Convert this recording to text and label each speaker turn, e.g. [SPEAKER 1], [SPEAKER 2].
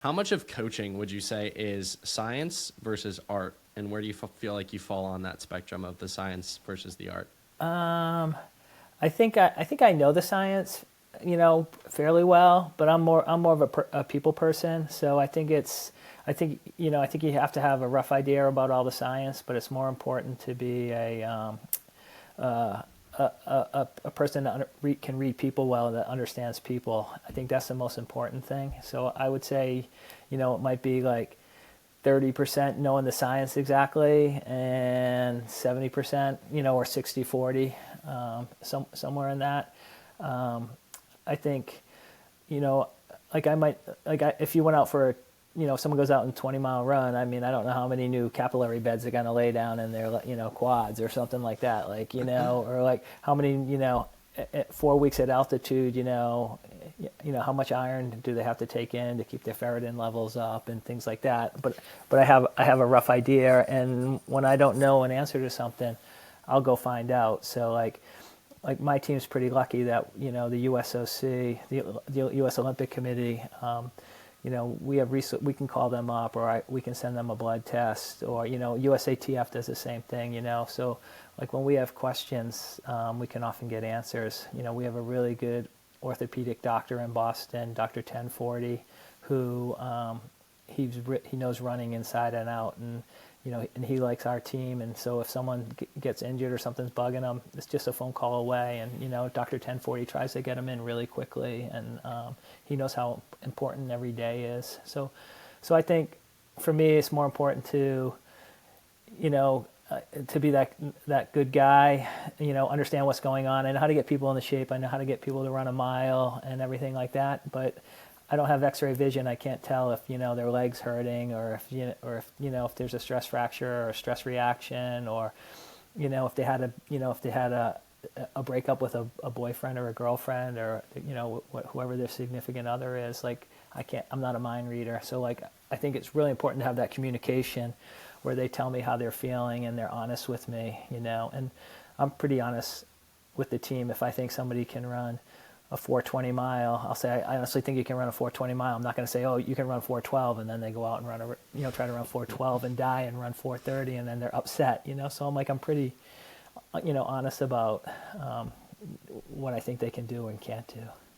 [SPEAKER 1] How much of coaching would you say is science versus art, and where do you feel like you fall on that spectrum of the science versus the art?
[SPEAKER 2] Um, I think I know the science, fairly well, but I'm more of a people person. So I think you have to have a rough idea about all the science, but it's more important to be a person that can read people well, that understands people. I think that's the most important thing. So I would say, it might be like 30% knowing the science exactly and 70%, or 60/40, somewhere in that. I think, you know, like I might, if you went out for if someone goes out in 20-mile run, I mean, I don't know how many new capillary beds they're going to lay down in their, quads or something like that. Like, or like how many, at 4 weeks at altitude, how much iron do they have to take in to keep their ferritin levels up and things like that. But I have a rough idea, and when I don't know an answer to something, I'll go find out. So like my team's pretty lucky that the USOC, the U.S. Olympic Committee, we can call them up, or we can send them a blood test, or USATF does the same thing. So like when we have questions, we can often get answers. We have a really good orthopedic doctor in Boston, Dr. 1040, who he knows running inside and out, and he likes our team. And so if someone gets injured or something's bugging them, it's just a phone call away. And Dr. 1040 tries to get them in really quickly, and he knows how important every day is. So I think for me, it's more important to be that good guy, understand what's going on. I know how to get people into shape. I know how to get people to run a mile and everything like that. But I don't have X-ray vision. I can't tell if their legs hurting, or if there's a stress fracture or a stress reaction, or if they had a breakup with a boyfriend or a girlfriend, or whoever their significant other is. Like I'm not a mind reader. So like I think it's really important to have that communication where they tell me how they're feeling and they're honest with me, and I'm pretty honest with the team. If I think somebody can run a 420 mile, I'll say, I honestly think you can run a 420 mile. I'm not going to say, oh, you can run 412, and then they go out and try to run 412 and die and run 430, and then they're upset, So I'm pretty, honest about what I think they can do and can't do.